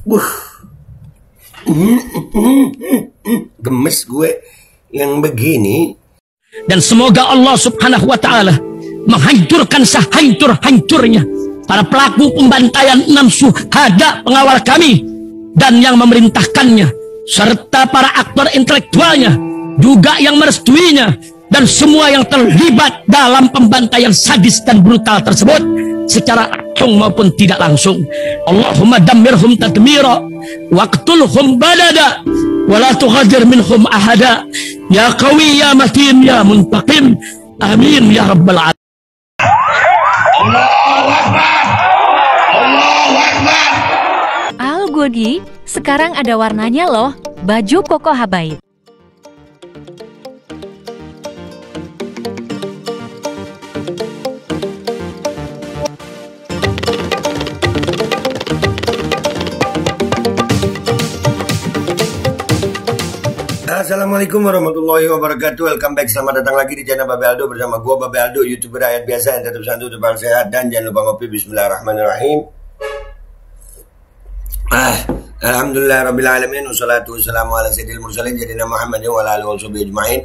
Buh. Gemes gue yang begini. Dan semoga Allah subhanahu wa ta'ala menghancurkan sehancur-hancurnya para pelaku pembantaian 6 syuhada pengawal kami dan yang memerintahkannya, serta para aktor intelektualnya juga yang merestuinya, dan semua yang terlibat dalam pembantaian sadis dan brutal tersebut secara langsung maupun tidak langsung. Allahumma dammirhum tadmira waqtulhum balada wala tughadir minhum ahada ya qawi ya matin ya muntaqim amin ya rabbal alamin. Allahu Akbar, Allahu Akbar. Al Godi, sekarang ada warnanya loh, baju koko habaib. Assalamualaikum warahmatullahi wabarakatuh. Welcome back, selamat datang lagi di channel Babe Aldo bersama gua Babe Aldo, YouTuber rakyat biasa yang tetap santuy, tetap sehat, dan jangan lupa ngopi. Bismillahirrahmanirrahim. Alhamdulillah rabbil alamin, wassalatu wassalamu ala sayyidil mursalin sayyidina Muhammadin wa ala alihi washabihi ajmain.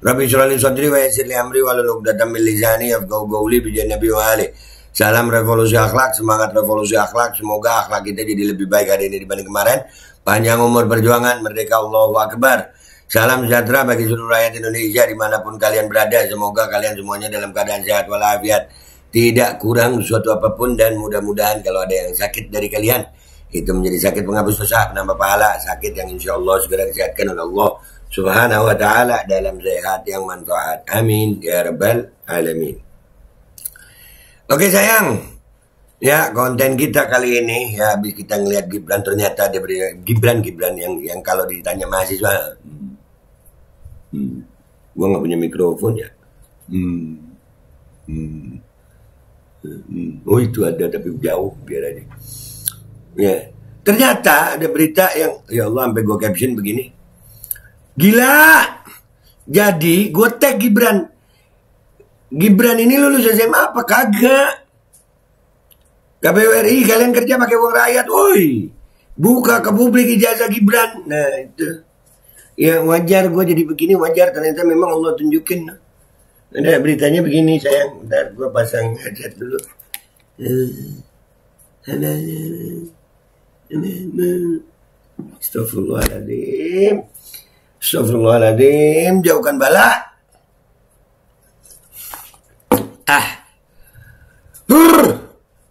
Rabbi shrah li sadri wa yassir li amri wahlul 'uqdatam min lisani yafqahu qawli bi nabi wa ali. Salam revolusi akhlak, semangat revolusi akhlak. Semoga akhlak kita jadi lebih baik hari ini dibanding kemarin. Panjang umur perjuangan, merdeka, Allahu Akbar. Salam sejahtera bagi seluruh rakyat Indonesia dimanapun kalian berada. Semoga kalian semuanya dalam keadaan sehat walafiat, tidak kurang suatu apapun, dan mudah-mudahan kalau ada yang sakit dari kalian, itu menjadi sakit penghapus dosa, penambah pahala, sakit yang insya Allah segera disehatkan oleh Allah subhanahu wa ta'ala dalam sehat yang manfaat. Amin ya rabbal alamin. Oke sayang, ya konten kita kali ini ya habis kita ngelihat Gibran, ternyata dia Gibran yang kalau ditanya mahasiswa, gua nggak punya mikrofon ya. Oh itu ada tapi jauh, biar aja. Ya, ternyata ada berita yang ya Allah sampai gua caption begini. Gila. Jadi gua tag Gibran. Gibran ini lulus SMA apa kagak? KPU RI kalian kerja pakai uang rakyat, woi. Buka ke publik ijazah Gibran. Nah itu. Ya wajar gue jadi begini, wajar, ternyata memang Allah tunjukin. Ada beritanya begini sayang, bentar gue pasang headset dulu. Astagfirullahaladzim, Astagfirullahaladzim, jauhkan bala.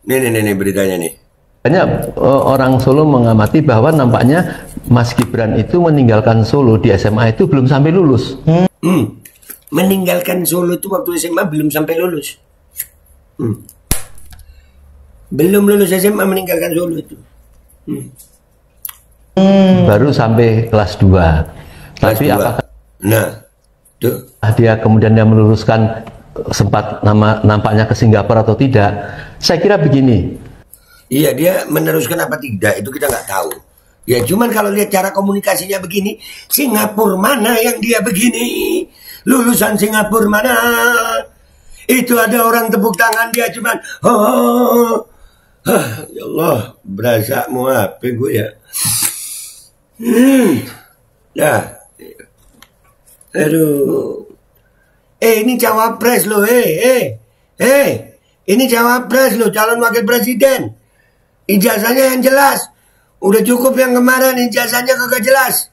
Nih beritanya nih. Banyak orang Solo mengamati bahwa nampaknya Mas Gibran itu meninggalkan Solo di SMA itu belum sampai lulus. Meninggalkan Solo itu waktu SMA belum sampai lulus. Belum lulus SMA meninggalkan Solo itu. Baru sampai kelas 2. Tapi apakah tuh dia kemudian dia meluruskan sempat nampaknya ke Singapura atau tidak? Saya kira begini. Iya, dia meneruskan apa tidak itu kita nggak tahu. Ya cuman kalau lihat cara komunikasinya begini, Singapura mana yang dia begini? Lulusan Singapura mana? Itu ada orang tepuk tangan, dia cuman ya Allah, berasa mau apa gue ya? Ya, aduh. Ini cawapres loh, ini cawapres loh, calon wakil presiden. Ijazahnya yang jelas. Udah cukup yang kemarin ijazahnya kagak jelas.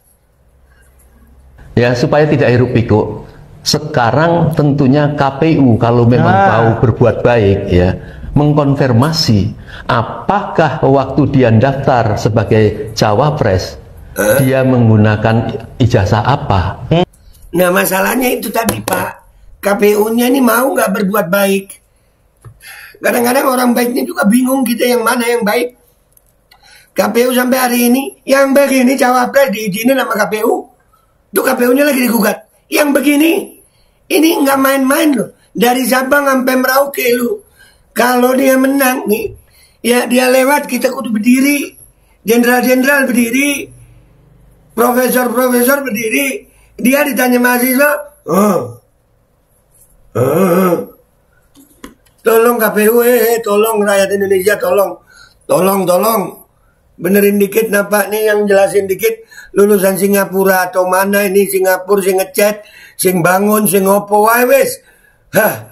Ya supaya tidak hiruk pikuk. Sekarang tentunya KPU kalau memang mau berbuat baik ya, mengkonfirmasi apakah waktu dia daftar sebagai cawapres dia menggunakan ijazah apa. Nah masalahnya itu tadi Pak, KPU-nya ini mau nggak berbuat baik. Kadang-kadang orang baiknya juga bingung kita yang mana yang baik. KPU sampai hari ini yang begini cawapres diizinin sama KPU. Tuh KPU-nya lagi digugat. Yang begini, ini nggak main-main loh. Dari Sabang sampai Merauke lu. Kalau dia menang nih, ya dia lewat kita kudu berdiri. Jenderal-jenderal berdiri, profesor-profesor berdiri. Dia ditanya mahasiswa, tolong KPU, tolong rakyat Indonesia, tolong. benerin dikit napa nih, yang jelasin dikit. Lulusan Singapura atau mana ini? Singapura sing ngecat, sing bangun, sing ngopo wae wis. Nah,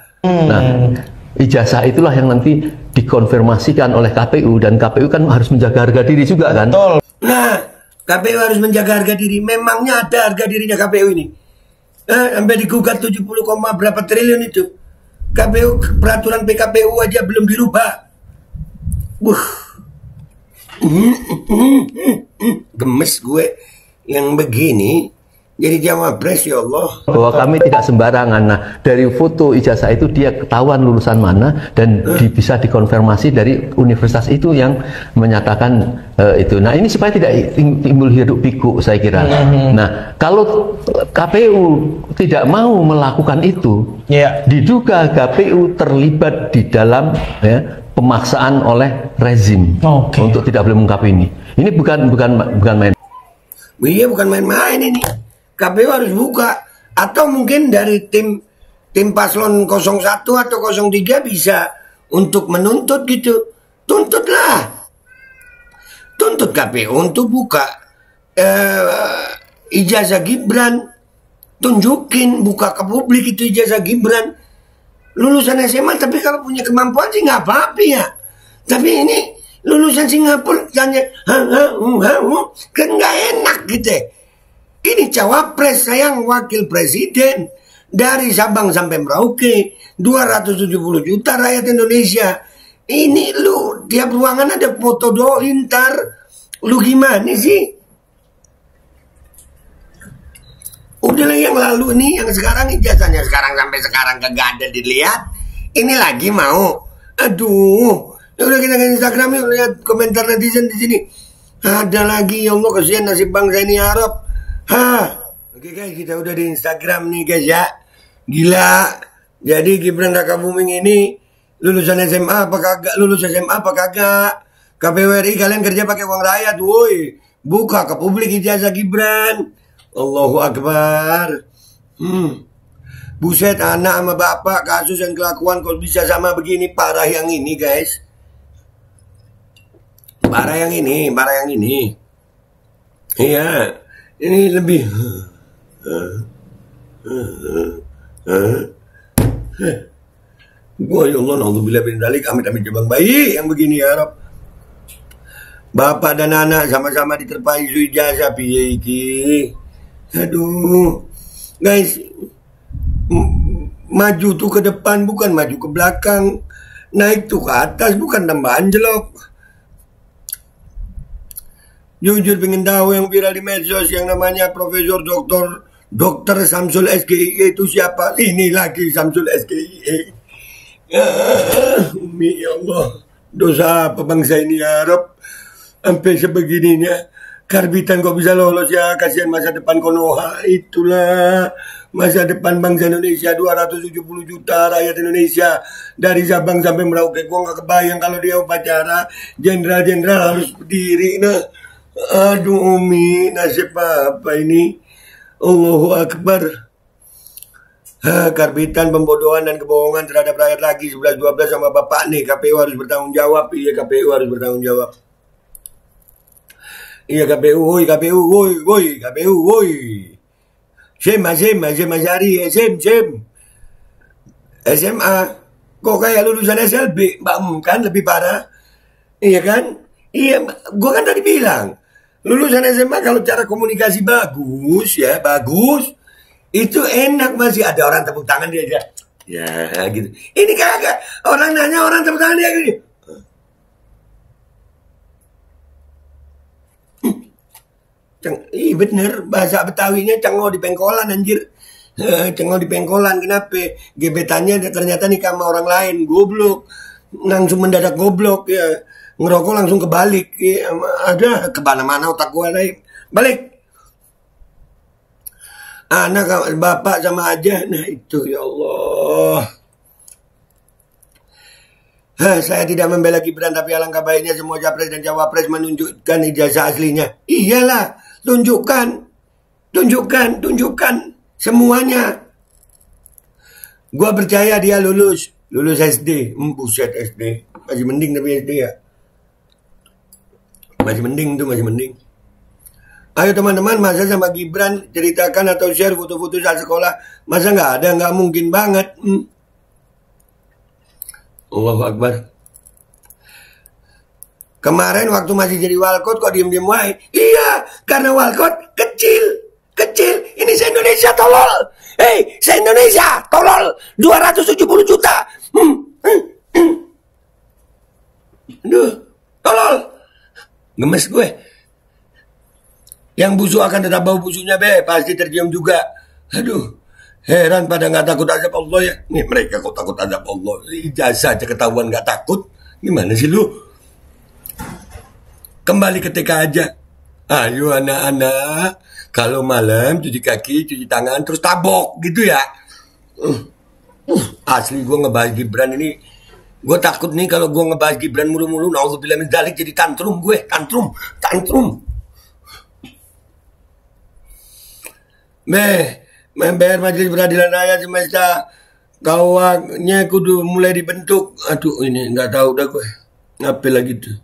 ijazah itulah yang nanti dikonfirmasikan oleh KPU, dan KPU kan harus menjaga harga diri juga kan? Betul. Nah, KPU harus menjaga harga diri. Memangnya ada harga dirinya KPU ini? Sampai digugat 70, berapa triliun itu. KPU, peraturan PKPU aja belum dirubah. Gemes gue yang begini jadi cawapres, ya Allah. Bahwa kami tidak sembarangan. Nah, dari foto ijazah itu dia ketahuan lulusan mana, dan bisa dikonfirmasi dari universitas itu yang menyatakan itu. Nah, ini supaya tidak timbul hiruk pikuk, saya kira. Nah, kalau KPU tidak mau melakukan itu, diduga KPU terlibat di dalam pemaksaan oleh rezim untuk tidak boleh mengungkap ini. Ini bukan main. Iya, bukan main-main ini. KPU harus buka, atau mungkin dari tim paslon 01 atau 03 bisa untuk menuntut gitu. Tuntutlah. Tuntut KPU untuk buka ijazah Gibran. Tunjukin, buka ke publik itu ijazah Gibran. Lulusan SMA, tapi kalau punya kemampuan sih nggak apa-apa ya. Tapi ini lulusan Singapura tanya, kan nggak enak gitu. Ini cawapres, sayang, wakil presiden dari Sabang sampai Merauke, 270 juta rakyat Indonesia. Ini lu tiap ruangan ada foto doi, ntar lu gimana sih? Udahlah yang lalu nih, yang sekarang ijazahnya sampai sekarang kagak ada dilihat. Ini lagi mau, aduh, udah kita ke Instagram yuk, lihat komentar netizen di sini. Ada lagi, ya Allah, kasihan nasib bangsa ini Arab. Oke guys, kita udah di Instagram nih guys ya. Gila. Jadi Gibran Rakabuming ini lulusan SMA apa kagak? Lulus SMA apa kagak? KPU RI kalian kerja pakai uang rakyat, woi. Buka ke publik ijazah Gibran. Allahu Akbar. Buset, anak sama bapak, kasus dan kelakuan kok bisa sama begini. Parah yang ini guys. Parah yang ini. Iya. Ini lebih gua, ya Allah, naudzubillah bin dzalik, amit-amit jabang bayi yang begini ya Rob. Bapak dan anak sama-sama diterpa isu ijazah piye iki. Aduh. Guys, maju tuh ke depan, bukan maju ke belakang. Naik tuh ke atas, bukan tambah anjlok. Jujur pengen tahu yang viral di medsos yang namanya Profesor Dokter Samsul SGIE itu siapa? Ini lagi Samsul SGIE. Umi, ya Allah, dosa apa bangsa ini ya Rob? Sampai sebegininya. Karbitan kok bisa lolos ya? Kasihan masa depan Konoha. Itulah masa depan bangsa Indonesia, 270 juta rakyat Indonesia dari Sabang sampai Merauke. Gua nggak kebayang kalau dia upacara jenderal-jenderal harus berdiri. Nah, aduh Umi, nasib apa ini? Allahu Akbar. Karbitan, pembodohan dan kebohongan terhadap rakyat lagi 11-12 sama bapak nih. KPU harus bertanggung jawab. Iya, KPU harus bertanggung jawab. Iya, KPU, woi, KPU, woi, KPU, woi. Sem Asyari, SMA. Kok kayak lulusan SLB, Mbak kan lebih parah. Iya kan? Iya, gua kan tadi bilang. Lulusan SMA kalau cara komunikasi bagus ya, bagus. Itu enak, masih ada orang tepuk tangan dia aja. Ya gitu. Ini kagak. Orang nanya, orang tepuk tangan dia gini. Ih bener, bahasa Betawinya cengol di pengkolan anjir. Cengol di pengkolan, kenapa? Gebetannya ternyata nikah sama orang lain, goblok. Langsung mendadak goblok ya. Ngerokok langsung kebalik ya. Ada kemana-mana otak gue naik. Balik. Anak bapak sama aja. Nah itu ya Allah. Saya tidak membela Gibran, tapi alangkah baiknya semua capres dan cawapres menunjukkan ijazah aslinya. Iyalah, tunjukkan semuanya. Gua percaya dia lulus SD. Buset SD. Masih mending tapi SD ya. Masih mending tuh, masih mending. Ayo teman-teman, masa sama Gibran ceritakan atau share foto-foto saat sekolah. Masa nggak ada? Nggak mungkin banget. Allahu Akbar. Kemarin waktu masih jadi walkot kok diem-diem wae. Iya, karena walkot kecil. Ini se-Indonesia tolol. Hei, se-Indonesia tolol. 270 juta. Aduh, tolol. Gemes gue. Yang busuk akan tetap bau busuknya, be. Pasti tercium juga. Aduh, heran pada nggak takut azab Allah ya. Nih mereka kok takut azab Allah. Ijazah aja ketahuan nggak takut. Gimana sih lu? Kembali ke TK aja. Ayo anak-anak. Kalau malam cuci kaki, cuci tangan, terus tabok gitu ya. Asli gue ngebahas Gibran ini. Gue takut nih kalau gue ngebahas Gibran mulu-mulu. Na'udzubillah min dzalik, jadi tantrum gue. Tantrum. Member Majelis Peradilan Rakyat semesta kawaknya kudu mulai dibentuk. Aduh ini nggak tahu dah gue. Ngapain lagi tuh?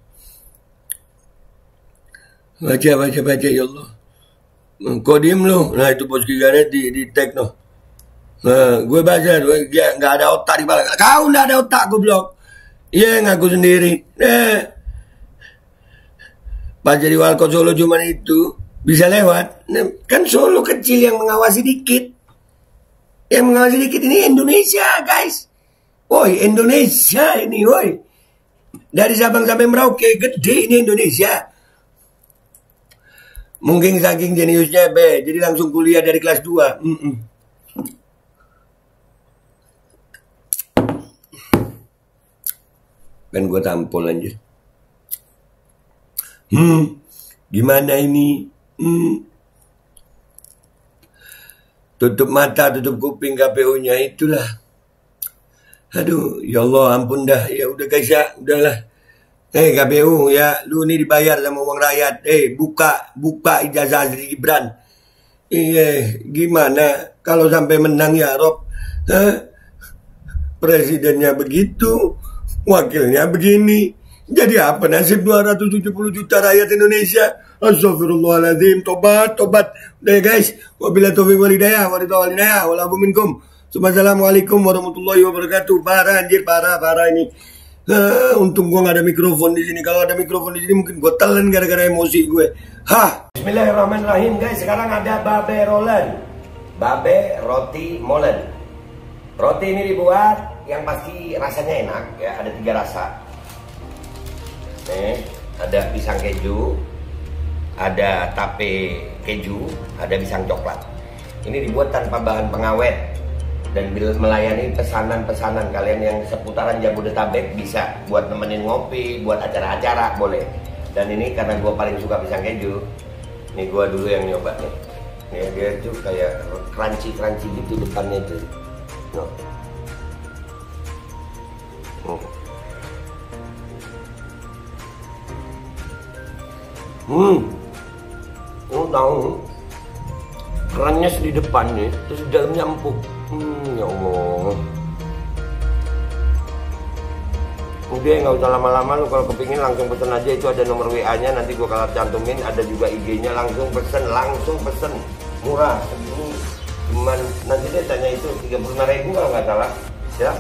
Baca ya Allah. Kok diem lu? Nah itu bos Gigaret di tag no. Nah, gue baca, nggak ada otak di balik. Kau nggak ada otak, goblok. Iya ngaku sendiri. Pas jadi walkot Solo cuman itu bisa lewat. Nah, kan Solo kecil yang mengawasi dikit. Yang mengawasi dikit ini Indonesia, guys. Woi, Indonesia ini, woi. Dari Sabang sampai Merauke, gede ini Indonesia. Mungkin saking jeniusnya, be. Jadi langsung kuliah dari kelas 2. Kan gue tampol aja. Gimana ini? Tutup mata, tutup kuping KPU-nya itulah. Aduh, ya Allah, ampun dah. Ya udah guys ya, udahlah. KPU ya, lu ini dibayar sama uang rakyat. Buka ijazah asli Gibran. Gimana kalau sampai menang ya Rob? Presidennya begitu, wakilnya begini. Jadi apa nasib 270 juta rakyat Indonesia? Astagfirullahaladzim, tobat. Udah guys, wabillahi taufiq wal hidayah, walaupun minkum. Assalamualaikum warahmatullahi wabarakatuh. Parah ini. Untung gua nggak ada mikrofon di sini. Kalau ada mikrofon di sini mungkin gua telan gara-gara emosi gue. Bismillahirrahmanirrahim guys. Sekarang ada babe rolen, babe roti molen. Roti ini dibuat yang pasti rasanya enak ya. Ada 3 rasa. Ada pisang keju, ada tape keju, ada pisang coklat. Ini dibuat tanpa bahan pengawet. Dan melayani pesanan-pesanan kalian yang seputaran Jabodetabek, bisa buat nemenin ngopi, buat acara-acara boleh. Dan ini karena gue paling suka pisang keju, nih gue dulu yang nyoba nih. Ya, dia tuh kayak crunchy gitu depannya tuh. Lu tahu kerannya di depan nih, terus di dalamnya empuk. Ya Allah. Udah nggak usah lama-lama, lu kalau kepingin langsung pesen aja, itu ada nomor WA-nya, nanti gua kalau cantumin, ada juga IG-nya, langsung pesen, murah. Cuman nanti dia tanya itu 35.000 kalau nggak salah, ya.